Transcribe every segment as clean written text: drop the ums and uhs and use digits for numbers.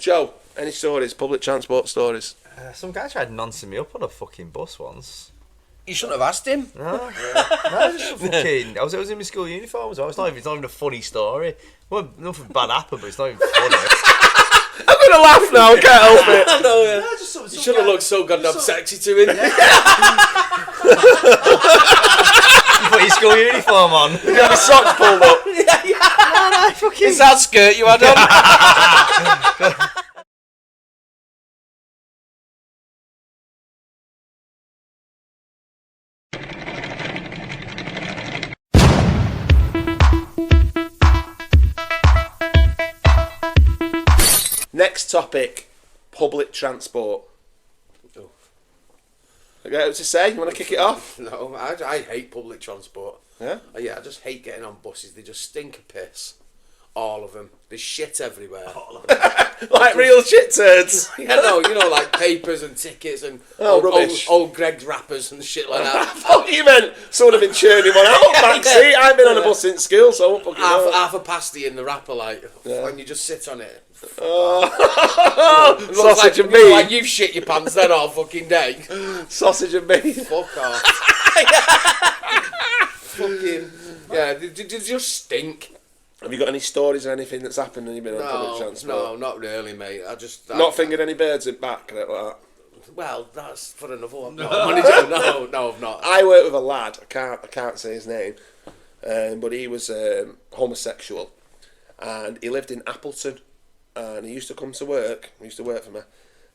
Joe, any stories? Public transport stories? Some guy tried noncing me up on a fucking bus once. You shouldn't have asked him. No, no, just fucking. I was in my school uniform as well. It's not even a funny story. Well, nothing bad happened, but it's not even funny. I'm gonna laugh now. I can't help it. I know, yeah. No, just some You should have looked so goddamn sexy to him. You put your school uniform on. You have your socks pulled up. No, fucking. Is that skirt you had on? Next topic, public transport. Oh. Okay, what to say? You want to kick it off? No, I hate public transport. Yeah? Yeah, I just hate getting on buses. They just stink of piss. All of them. There's shit everywhere. Like real shit turds. Yeah, no, you know, like papers and tickets and rubbish. old Greg's wrappers and shit like I that. thought you meant someone had been churning one out back seat. I've been on a bus since school, so I won't fucking know. Half a pasty in the wrapper, like, when you just sit on it. Sausage and You know, meat. like you've shit your pants then all fucking day. Sausage and meat. Fuck off. Fucking, yeah, they just stink. Have you got any stories or anything that's happened when you've been on public transport? No, not really, mate. Not fingered any birds in back like that? Well, that's for another one. No, I've not. I work with a lad, I can't say his name, but he was homosexual, and he lived in Appleton, and he used to come to work. He used to work for me.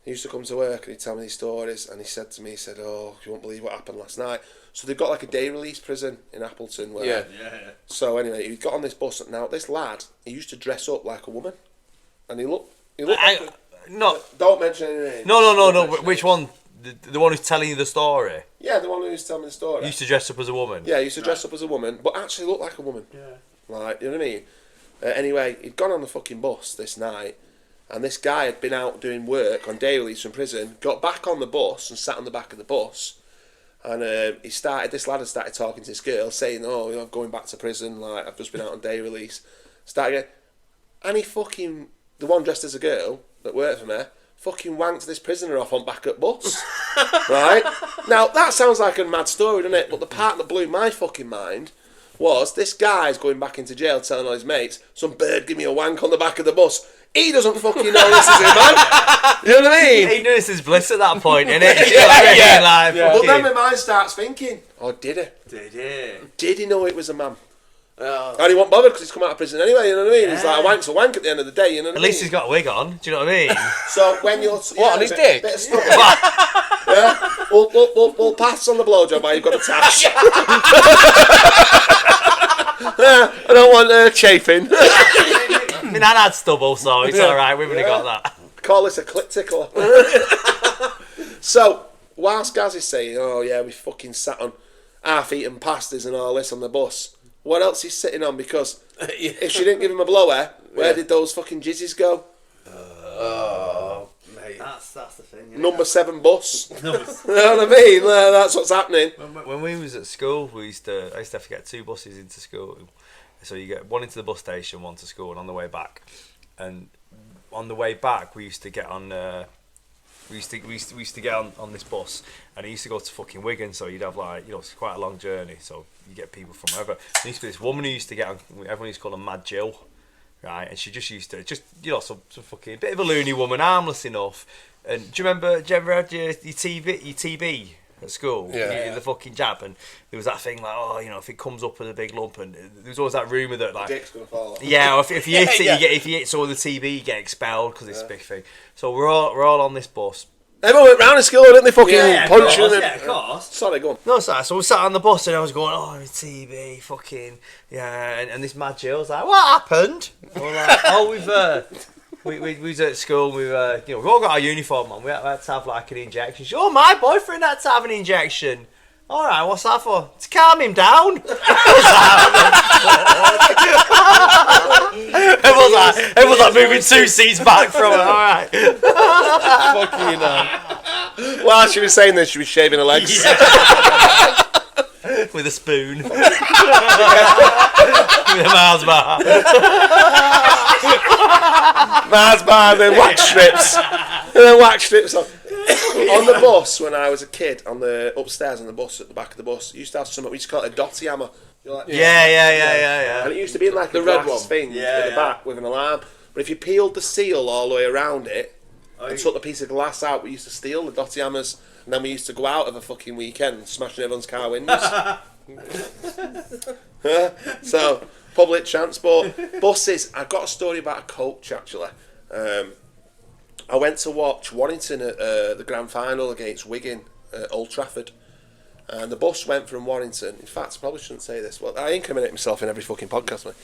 He used to come to work and he'd tell me these stories, and he said to me, "Oh, you won't believe what happened last night." So they've got like a day release prison in Appleton. Where, Yeah. So anyway, he got on this bus. Now this lad, he used to dress up like a woman, and he looked. No. Don't mention any names. No. Which one? The one who's telling you the story? Yeah, the one who was telling me the story. He used to dress up as a woman? Yeah, he used to dress up as a woman, but actually look like a woman. Yeah. Like, you know what I mean? Anyway, he'd gone on the fucking bus this night, and this guy had been out doing work on day release from prison, got back on the bus and sat on the back of the bus, and this lad had started talking to this girl, saying, "Oh, I'm going back to prison, like, I've just been out on day release." Started again, and he fucking, the one dressed as a girl that worked for me, fucking wanked this prisoner off on back at bus. Right? Now, that sounds like a mad story, doesn't it? But the part that blew my fucking mind was this guy's going back into jail telling all his mates, "Some bird give me a wank on the back of the bus." He doesn't fucking know this is him, man. You know what I mean? He knew this is bliss at that point, innit? Yeah. But then my mind starts thinking, oh, did he? Did he know it was a man? And he wasn't bothered because he's come out of prison anyway, you know what I mean? Yeah. He's like, a wank's a wank at the end of the day, you know what I mean? At least he's got a wig on, do you know what I mean? So when you're... What, on his dick? Bit of stuff. Yeah? We'll pass on the blowjob while you've got a tash. I don't want chafing. I mean, I had stubble, so it's alright, we would have got that. Call this a clit tickler. So, whilst Gaz is saying, "Oh yeah, we fucking sat on half-eaten pastas and all this on the bus," what else he's sitting on? Because if she didn't give him a blower, where did those fucking jizzes go? Oh, mate. That's the thing. Number 7 bus. You know what I mean? That's what's happening. When we was at school, I used to have to get 2 buses into school. So you get one into the bus station, one to school, and on the way back. And on the way back, we used to get on. We used to get on this bus, and it used to go to fucking Wigan. So you'd have like, you know, it's quite a long journey. So you get people from wherever. There used to be this woman who used to get on. Everyone used to call her Mad Jill, right? And she just used to you know, some fucking bit of a loony woman, harmless enough. And do you ever had your TB at school? Yeah. The fucking jab, and there was that thing like, oh, you know, if it comes up with a big lump, and there was always that rumour that like, Dick's gonna fall off. yeah, or if you hit it, if you hit some of the TB, you get expelled because it's a big thing. So we're all on this bus. Everyone went round in school, didn't they? Fucking punching. Of course. Sorry, go on. No, sorry. So we sat on the bus and I was going, oh, TB, fucking, yeah. And this Mad Jill was like, what happened? And we're like, oh, we was at school. We you know, we all got our uniform on. We had to have like an injection. She, oh, my boyfriend had to have an injection. All right, what's that for? To calm him down. Everyone's like moving 2 seats back from her. All right. Fucking While she was saying this, she was shaving her legs. With a spoon. With a Mars bar. Mars bar and then wax strips. On the bus when I was a kid, on the upstairs on the bus, at the back of the bus, you used to have something, we used to call it a dotty hammer. Like, Yeah. And it used to be in like the a red glass one thing at the back with an alarm. But if you peeled the seal all the way around it and took the piece of glass out, we used to steal the dotty hammers, and then we used to go out of a fucking weekend smashing everyone's car windows. So, public transport. Buses. I've got a story about a coach actually. I went to watch Warrington at the grand final against Wigan at Old Trafford. And the bus went from Warrington. In fact, I probably shouldn't say this. Well, I incriminate myself in every fucking podcast, mate.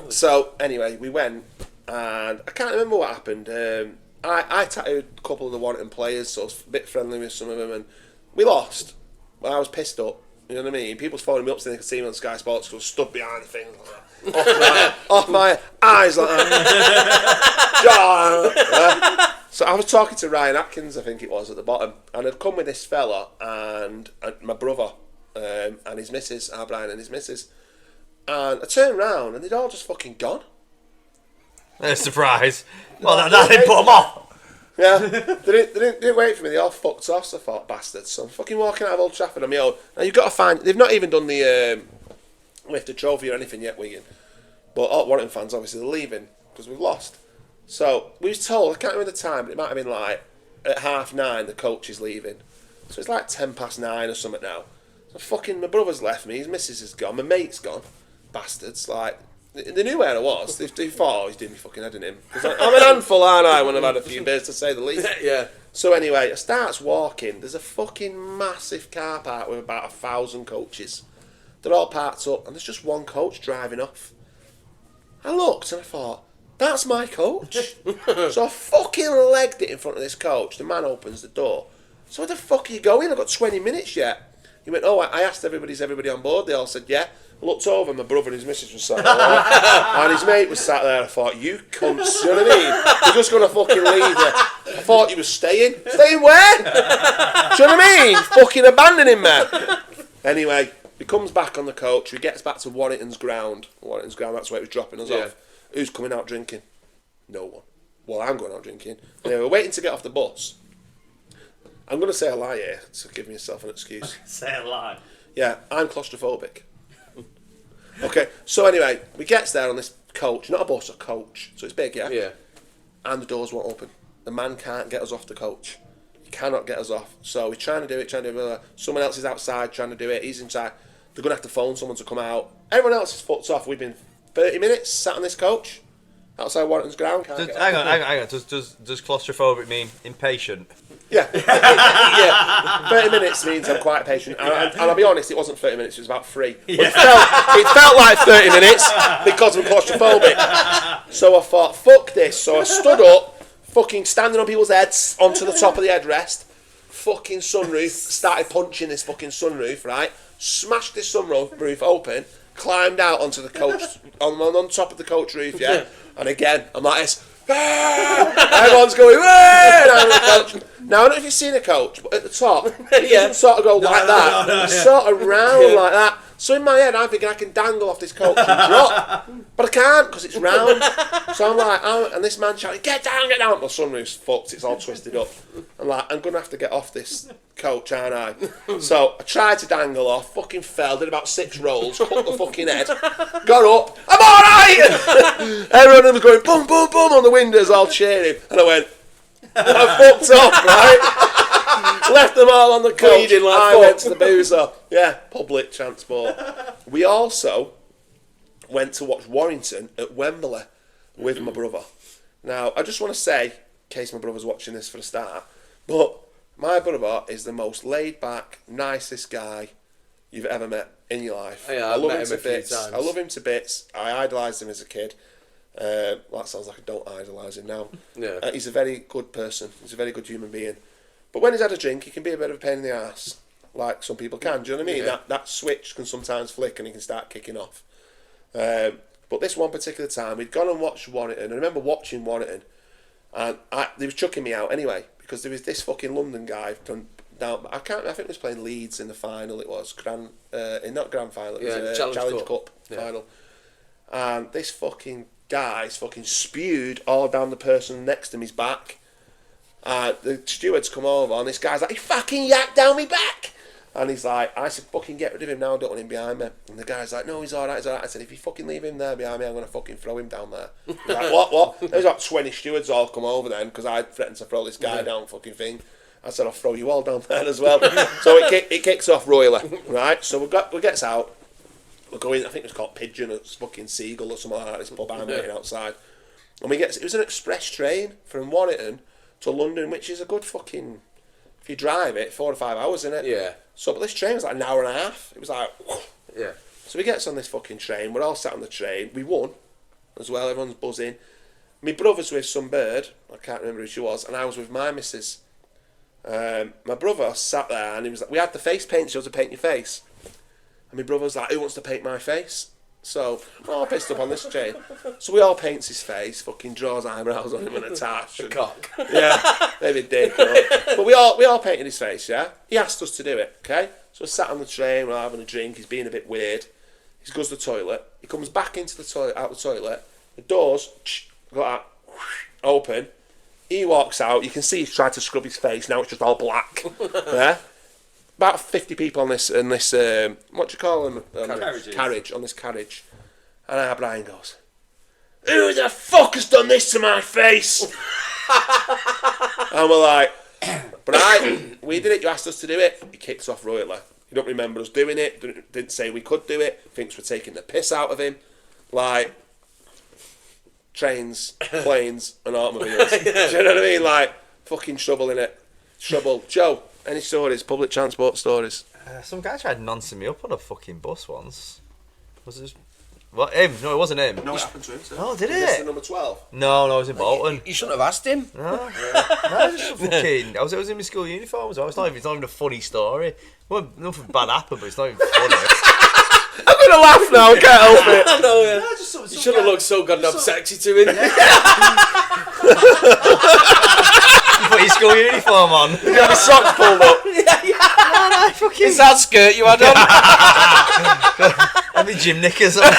So, anyway, we went, and I can't remember what happened. I tattooed a couple of the Warrington players, so I was a bit friendly with some of them, and we lost. Well, I was pissed up. You know what I mean? People was phoning me up so they could see me on Sky Sports because I was stood behind the thing like that. Off my eyes like that. So I was talking to Ryan Atkins, I think it was, at the bottom, and I'd come with this fella and my brother and his missus, Brian and his missus, and I turned round and they'd all just fucking gone. Surprise. Well, that didn't put them off. Yeah, they didn't wait for me. They all fucked off. So I thought, bastards. So I'm fucking walking out of Old Trafford on my own. Now you've got to find. They've not even done the lifted trophy or anything yet, Wigan. But all Warrington fans obviously they're leaving because we've lost. So we was told. I can't remember the time, but it might have been like at 9:30. The coach is leaving. So it's like 9:10 or something now. So fucking my brother's left me. His missus is gone. My mate's gone. Bastards. Like. They knew where I was. They thought, oh, he's doing me fucking head in him. I'm an handful, aren't I, when I've had a few beers, to say the least. Yeah. So anyway, I starts walking. There's a fucking massive car park with about 1,000 coaches. They're all parked up, and there's just one coach driving off. I looked, and I thought, that's my coach. So I fucking legged it in front of this coach. The man opens the door. So where the fuck are you going? I've got 20 minutes yet. He went, oh, I asked everybody, is everybody on board? They all said, yeah. I looked over, my brother and his missus was sat there, and his mate was sat there. I thought, you cunts, you know what I mean? You're just going to fucking leave you. I thought you was staying. Staying where? Do you know what I mean? Fucking abandoning me. Anyway, he comes back on the coach. He gets back to Warrington's ground. That's where he was dropping us off. Who's coming out drinking? No one. Well, I'm going out drinking. Anyway, we're waiting to get off the bus. I'm going to say a lie here, so give myself an excuse. Say a lie. Yeah, I'm claustrophobic. Okay, so anyway, we gets there on this coach, not a bus, a coach. So it's big, yeah? Yeah. And the doors won't open. The man can't get us off the coach. He cannot get us off. So we're trying to do it. Someone else is outside trying to do it. He's inside. They're going to have to phone someone to come out. Everyone else is fucked off. We've been 30 minutes sat on this coach outside Warrington's ground. Hang on. Does claustrophobic mean impatient? Yeah. Yeah. 30 minutes means I'm quite patient. And I'll be honest, it wasn't 30 minutes, it was about 3. Yeah. It felt like 30 minutes because I'm claustrophobic. So I thought, fuck this. So I stood up, fucking standing on people's heads onto the top of the headrest, fucking sunroof, started punching this fucking sunroof, right? Smashed this sunroof open, climbed out onto the coach, on top of the coach roof, yeah? And again, I'm like this. Everyone's going, down the coach. Now, I don't know if you've seen a coach, but at the top, it doesn't sort of go like that. It's sort of round like that. So in my head, I'm thinking I can dangle off this coach and drop. But I can't because it's round. So I'm like, and this man shouting, get down. My sunroof's fucked, it's all twisted up. I'm like, I'm going to have to get off this coach, aren't I? So I tried to dangle off, fucking fell, did about 6 rolls, cut the fucking head, got up, I'm alright! Everyone was going, boom, boom, boom, on the windows, all cheering. And I went, I fucked off, right? Left them all on the coach. Bleeding like I fuck. went to the boozer. Yeah, public transport. We also went to watch Warrington at Wembley with my brother. Now, I just want to say, in case my brother's watching this for a start, but my brother is the most laid-back, nicest guy you've ever met in your life. Yeah, I love him a to few bits. times. I love him to bits. I idolised him as a kid. Well, that sounds like I don't idolise him now. Yeah. He's a very good person. He's a very good human being. But when he's had a drink, he can be a bit of a pain in the arse, like some people can. Do you know what I mean? Yeah. That switch can sometimes flick and he can start kicking off. But this one particular time, we'd gone and watched Warrington. I remember watching Warrington, and they was chucking me out anyway, because there was this fucking London guy from down. I think it was playing Leeds in the final. It was not grand final. It was Challenge Cup final. And this fucking guy's fucking spewed all down the person next to me's back. The stewards come over and this guy's like, he fucking yacked down me back. And he's like, I said, fucking get rid of him now, I don't want him behind me. And the guy's like, no, he's alright. I said, if you fucking leave him there behind me, I'm going to fucking throw him down there. He's like, what? There's like 20 stewards all come over then, because I threatened to throw this guy down fucking thing. I said, I'll throw you all down there as well. So it kicks off royally, right? So we gets out. We're going, I think it was called Pigeon or fucking Seagull or something like that, this pub I'm waiting outside. And it was an express train from Warrington to London, which is a good fucking, if you drive it, 4 or 5 hours, isn't it? Yeah. So, but this train was like an hour and a half. It was like, yeah. So we gets on this fucking train. We're all sat on the train. We won as well. Everyone's buzzing. My brother's with some bird. I can't remember who she was. And I was with my missus. My brother sat there and he was like, we had the face paint. You have to paint your face. And my brother was like, who wants to paint my face? So we're all pissed up on this train. So we all paints his face, fucking draws eyebrows on him and a tash. A cock. Yeah, maybe dick. But we all painted his face, yeah? He asked us to do it, okay? So we're sat on the train, we're having a drink, he's being a bit weird. He goes to the toilet, he comes back into the toilet, out the toilet, the doors, got that, open. He walks out, you can see he's tried to scrub his face, now it's just all black. Yeah? About 50 people on this what do you call them? Carriage, on this carriage. And our Brian goes, who the fuck has done this to my face? And we're like, Brian, we did it, you asked us to do it. He kicks off royally. He don't remember us doing it, didn't say we could do it, thinks we're taking the piss out of him. Like, trains, planes and automobiles. Do you know what I mean? Like, fucking trouble in it. Trouble. Joe, any stories? Public transport stories? Some guy tried noncing me up on a fucking bus once. Was it? What, him? No, it wasn't him. No, it happened to him, sir. Oh, did Was this it? the number 12? No, I was in Bolton. You shouldn't have asked him. No, no, just fucking. I was in my school uniform as well. It's not even a funny story. Well, nothing bad happened, but it's not even funny. I'm gonna laugh now, I can't help it. I know, yeah. No, just you should have looked so goddamn sexy to him. You put your school uniform on. You got your socks pulled up. No, fucking. Is that skirt you had on? And my gym knickers on.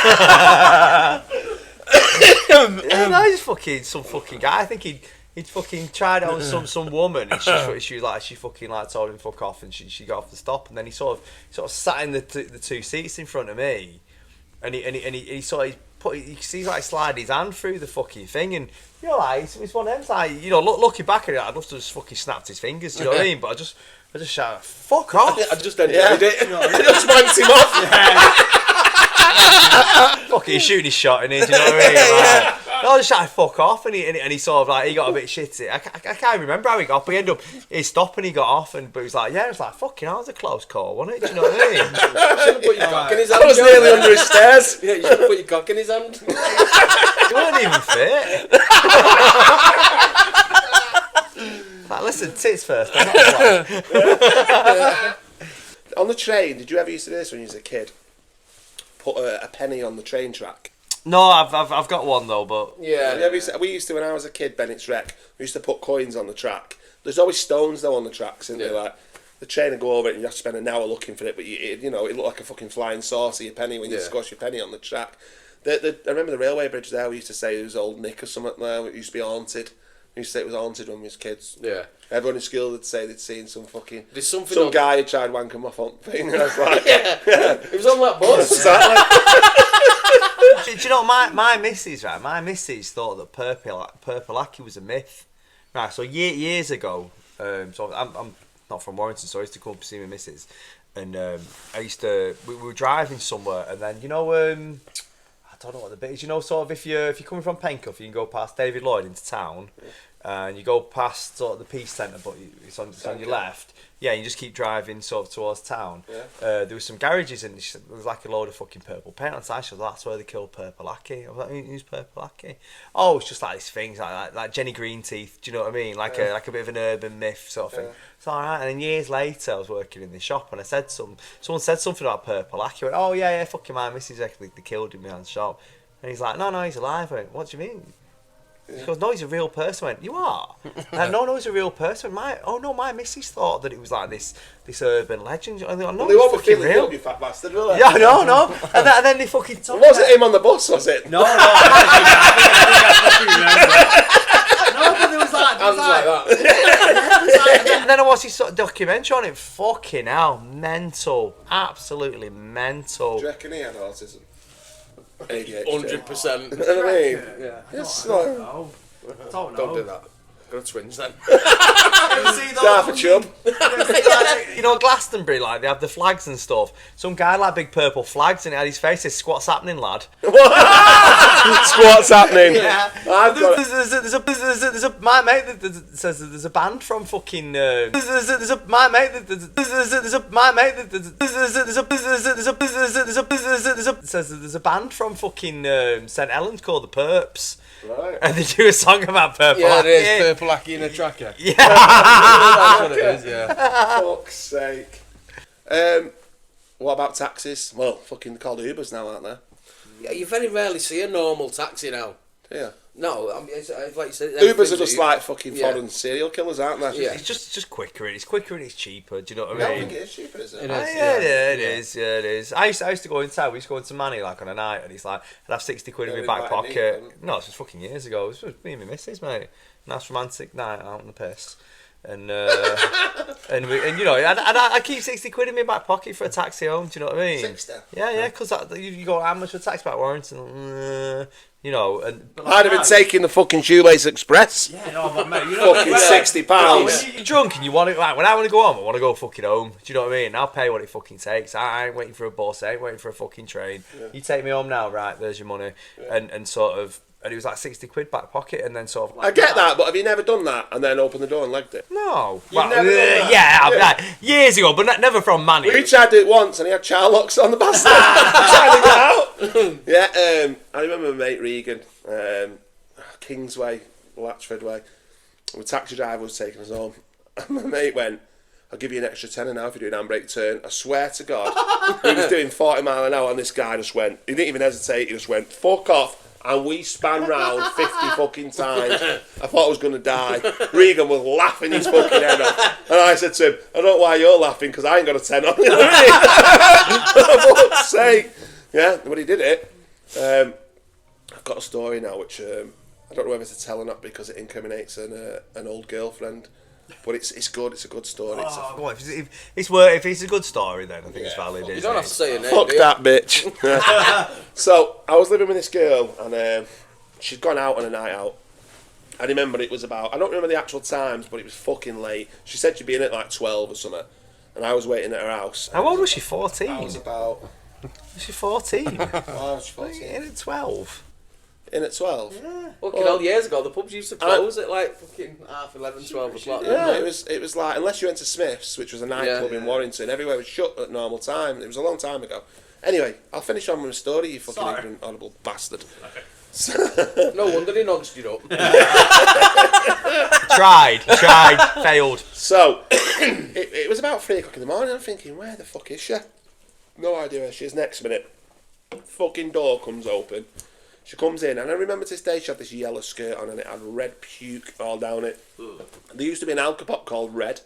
No, he's fucking some fucking guy. I think he'd fucking tried out with some woman. And she fucking like told him fuck off, and she got off the stop, and then he sort of sat in the two seats in front of me, and he sort of he's like sliding his hand through the fucking thing, and you know, like it's one of them, like, you know, looking back at it, I'd love to just fucking snapped his fingers. You know what I mean? But I just shouted, fuck off. I just enjoyed it. I just wanked him off. Fucking shooting his shot in it, do you know what I mean? Like, I just shouted fuck off, and he sort of like, he got a bit shitty. I can't remember how he got off, but he ended up, he stopped and he got off, but he was like, yeah, it was like, fucking hell, it was a close call, wasn't it? Do you know what I mean? You should have put your cock in his hand. I was nearly under his stairs. Yeah, you should have put your cock in his hand. It wasn't even fit. Like, listen, tits first. I'm not a On the train, did you ever used to do this when you was a kid? Put a penny on the train track. No, I've got one though, but Yeah, we used to when I was a kid. Bennett's Wreck. We used to put coins on the track. There's always stones though on the tracks, isn't there? Like the train would go over it, and you have to spend an hour looking for it. But you know, it looked like a fucking flying saucer, your penny when you squash your penny on the track. I remember the railway bridge there. We used to say it was old Nick or something there. It used to be haunted. We used to say it was haunted when we was kids. Yeah. Everyone in school would say they'd seen some fucking some guy who tried wanking off on thing. And I was like, yeah, it was on that bus. Do you know my missus, right? My missus thought that purple Aki was a myth. Right, so years ago, so I'm not from Warrington, so I used to come up and see my missus, and we were driving somewhere, and then, you know, I don't know what the bit is, you know, sort of if you're coming from Pencuff, you can go past David Lloyd into town, and you go past sort of the Peace Centre, but it's on your left. Yeah, you just keep driving sort of towards town. Yeah. There was some garages, and there was like a load of fucking purple paint on the side. She was like, that's where they killed Purple Aki. I was like, who's Purple Aki? Oh, it's just like these things like Jenny Green Teeth. Do you know what I mean? Like a bit of an urban myth sort of thing. It's all right. And then years later, I was working in the shop, and I said someone said something about Purple Aki. I went, oh yeah, fucking my missus actually they killed him behind the shop. And he's like, no, he's alive. I went, what do you mean? She goes, no, he's a real person. I went, you are? No, he's a real person. My missus thought that it was like this urban legend. I thought, no, They won't be fucking feeling real. guilty, you fat bastard, will they? Yeah, no. And then they fucking told Was it him on the bus, was it? No, I fucking remember. No, but there was like... Hands like that. And then I watched this sort of documentary on it. Fucking hell, mental. Absolutely mental. Do you reckon he had autism? 100%. 100%. You know what I mean? Yeah. Yes, I don't know. Don't do that. Got twins then. Half a chub. You know, Glastonbury, like, they have the flags and stuff. Some guy had, like, big purple flags and it had his face says, "Squat's happening, lad?" Squat's happening. Yeah. I've got There's a my mate that says that there's a band from fucking there's a my mate that says that there's a band from fucking St Helens called the Perps. Right. And they do a song about purple. Yeah, it is. Hacky. Purple Hacky in a tracker. Yeah. That's what it is, yeah. Fuck's sake. What about taxis? Well, fucking called Ubers now, aren't they? Yeah, you very rarely see a normal taxi now. Yeah. No, I mean, it's like you said... Ubers are just like fucking Yeah. foreign serial killers, aren't they? Yeah. It's just quicker. It's quicker and it's cheaper. Do you know what I I don't mean? think it is cheaper, is it? It Oh, is. yeah, it is. I used to go in town. We used to go into Manny like on a night, and it's like I'd have 60 quid in my back pocket. No, it was fucking years ago. It was just me and my missus, mate. Nice romantic night out on the piss, and and you know, I keep 60 quid in my back pocket for a taxi home. Do you know what I mean? 60? Yeah, because you go, how much for a taxi back Warrington? You know, and I'd have been taking the fucking Shoelace Express. yeah, no, but mate, you know, Fucking when £60. you're drunk and you want it, like when I want to go home, I want to go fucking home. Do you know what I mean? I'll pay what it fucking takes. I ain't waiting for a bus. I ain't waiting for a fucking train. Yeah. You take me home now, right? There's your money, and sort of, and it was like 60 quid back pocket, and then sort of. I get that, but have you never done that and then opened the door and legged it? No, You've never done that? yeah, I've Yeah. like, years ago, but never from Manny. We tried to do it once and he had child locks on the bastard. Trying to get out. Yeah, I remember my mate Regan, Kingsway, Latchford Way. The taxi driver was taking us home. And my mate went, "I'll give you an extra tenner now if you do an handbrake turn." I swear to God, he was doing 40 mile an hour and this guy just went, he didn't even hesitate, he just went, "Fuck off." And we span round 50 fucking times. I thought I was going to die. Regan was laughing his fucking head off. And I said to him, "I don't know why you're laughing, because I ain't got a 10 on." You know what I mean? For fuck's sake. Yeah, but he did it. I've got a story now which I don't know whether to tell or not because it incriminates an old girlfriend. But it's good. It's a good story. Go on, if it's a good story, then I think it's valid. You don't have to say your name, Fuck do you? that bitch. So I was living with this girl and she'd gone out on a night out. I remember it was about, I don't remember the actual times, but it was fucking late. She said she'd be in at like 12 or something, and I was waiting at her house. How old was she? 14. I was about. Was she 14? Oh, was she 14? In at 12. In at 12. Yeah. Fucking hell, years ago, the pubs used to close at like fucking 11, 12 o'clock. Yeah, it was like, unless you went to Smith's, which was a nightclub in Warrington, everywhere was shut at normal time. It was a long time ago. Anyway, I'll finish on with my story, you fucking ignorant, horrible bastard. No wonder they nudged you up. Tried, failed. So, it was about 3 o'clock in the morning. I'm thinking, where the fuck is she? No idea where she is. Next minute, fucking door comes open. She comes in, and I remember to this day she had this yellow skirt on and it had red puke all down it. There used to be an alcopop called Red.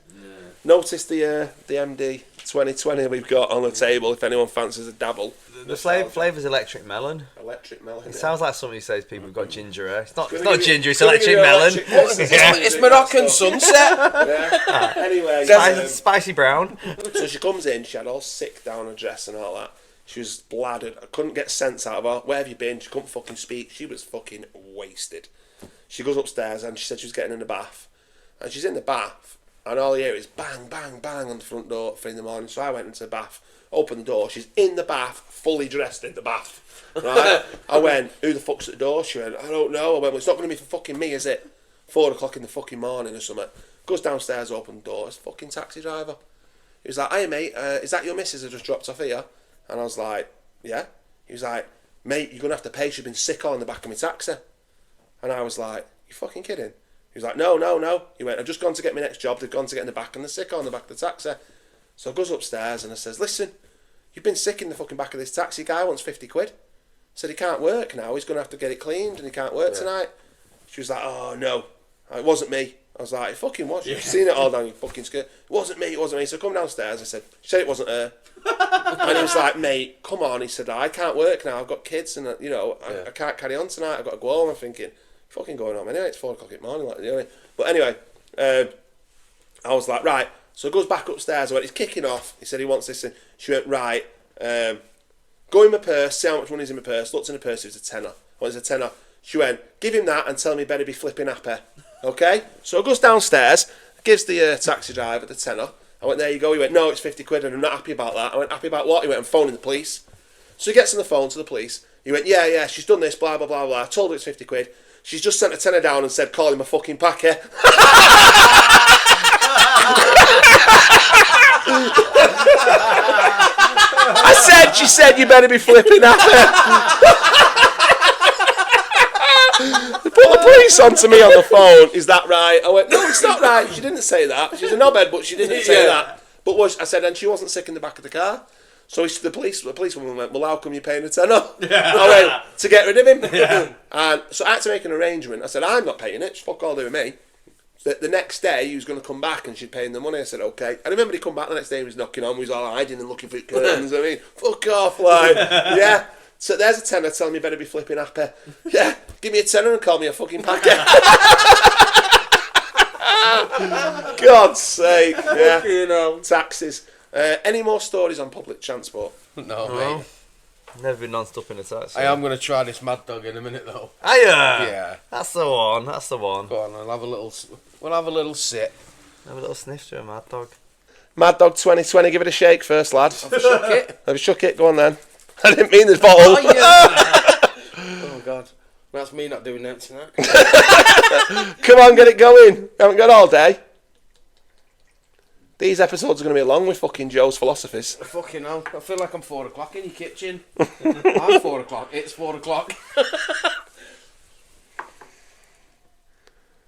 Notice the MD 2020 we've got on the table if anyone fancies a dabble. The flavour's electric melon. Electric melon. It sounds like somebody says people have got ginger hair. It's not gonna give you- ginger, it's gonna give electric you melon. electric melon. It's Moroccan sunset. Yeah. Anyway, Spicy brown. so she comes in, she had all sick down her dress and all that. She was bladdered. I couldn't get sense out of her. Where have you been? She couldn't fucking speak. She was fucking wasted. She goes upstairs and she said she was getting in the bath. And she's in the bath and all you hear is bang, bang, bang on the front door at 3 in the morning. So I went into the bath, opened the door. She's in the bath, fully dressed in the bath. Right? I went, "Who the fuck's at the door?" She went, "I don't know." I went, "Well, it's not going to be for fucking me, is it? 4 o'clock in the fucking morning or something." Goes downstairs, open the door. It's a fucking taxi driver. He was like, "Hey mate, is that your missus who just dropped off here?" And I was like, "Yeah." He was like, "Mate, you're going to have to pay. She's been sick on the back of my taxi." And I was like, "You fucking kidding?" He was like, No. He went, "I've just gone to get my next job. They've gone to get in the back and they're sick on the back of the taxi." So I goes upstairs and I says, "Listen, you've been sick in the fucking back of this taxi. Guy wants 50 quid. Said he can't work now. He's going to have to get it cleaned and he can't work tonight." She was like, oh no, it wasn't me. I was like, it fucking was. You've seen it all down your fucking skirt. It wasn't me. So come downstairs. I said, she said it wasn't her. And he was like, mate, come on. He said, I can't work now. I've got kids and, I can't carry on tonight. I've got to go home. I'm thinking, fucking going home anyway. It's 4 o'clock in the morning. But anyway, I was like, right. So he goes back upstairs. I went, he's kicking off. He said he wants this. And she went, right. Go in my purse. See how much money's in my purse. Looked in the purse. It was a tenner. What is a tenner? She went, give him that and tell him he better be flipping happy. Okay? So he goes downstairs, gives the taxi driver the tenner. I went, there you go. He went, no, it's 50 quid and I'm not happy about that. I went, happy about what? He went, I'm phoning the police. So he gets on the phone to the police. He went, yeah, she's done this, blah, blah, blah, blah. I told her it's 50 quid. She's just sent a tenner down and said, call him a fucking packer. She said, you better be flipping happy. They put the police onto me on the phone. Is that right? I went, no, it's not right. She didn't say that. She's a knobhead, but she didn't say that. But I said, and she wasn't sick in the back of the car. So the policewoman went, well, how come you're paying a tenner? Yeah. I went, to get rid of him. Yeah. And so I had to make an arrangement. I said, I'm not paying it. Just fuck all do with me. The next day, he was going to come back and she'd pay him the money. I said, okay. I remember he come back the next day, he was knocking on, he was all hiding and looking for curtains. I mean, fuck off, like, yeah. So there's a tenner telling me better be flipping happy. Yeah, give me a tenner and call me a fucking packer. God's sake, yeah. Taxis. Any more stories on public transport? No, mate. Never been non-stop in a taxi. I am going to try this Mad Dog in a minute, though. Are you? Yeah. That's the one. Go on, we'll have a little sit. Have a little sniff to a Mad Dog. Mad Dog 2020, give it a shake first, lad. I've shook it. Have you shook it? Go on then. I didn't mean this bottle. Oh, yeah. Oh, God. That's me not doing that tonight. Come on, get it going. Haven't got all day. These episodes are going to be long with fucking Joe's philosophies. Fucking hell. I feel like I'm 4 o'clock in your kitchen. I'm 4 o'clock. It's 4 o'clock.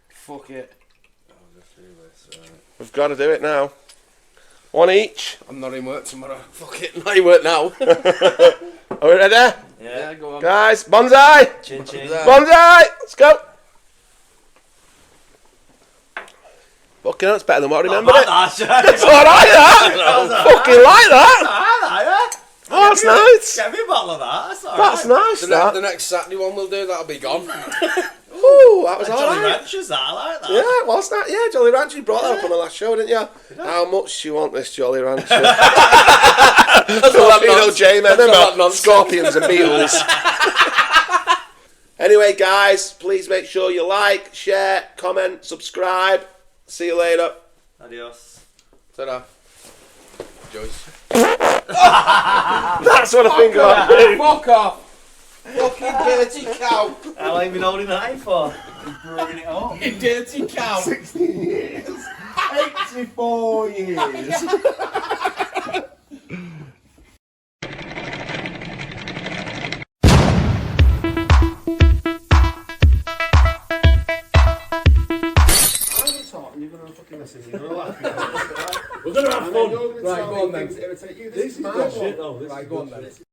Fuck it. We've got to do it now. One each. I'm not in work tomorrow. Fuck it. Not in work now. Are we ready? Yeah, go on. Guys, bonsai! Chin chin. Bonsai! Let's go! Fucking hell, it's better than what I remembered it. It's alright, that! Fucking like that! Oh, that's nice! Get me a bottle of that, that's alright. That's nice, that. The next Saturday one we'll do, that'll be gone. Ooh, that was alright. Jolly Ranchers, that, I like that. Yeah, what's that? Yeah, Jolly Rancher, you brought that up on the last show, didn't you? How much do you want this Jolly Rancher? That's Filipino J-Men, scorpions and beetles. Anyway, guys, please make sure you like, share, comment, subscribe. See you later. Adios. Ta-da. Joyce. That's what I think about doing. Fuck off. Fucking dirty cow. How long have you been holding that in for? Brewing it up. You dirty cow. 16 years. 84 years. We're gonna have fun. Right, go on then. This is shit though. Right, go on then.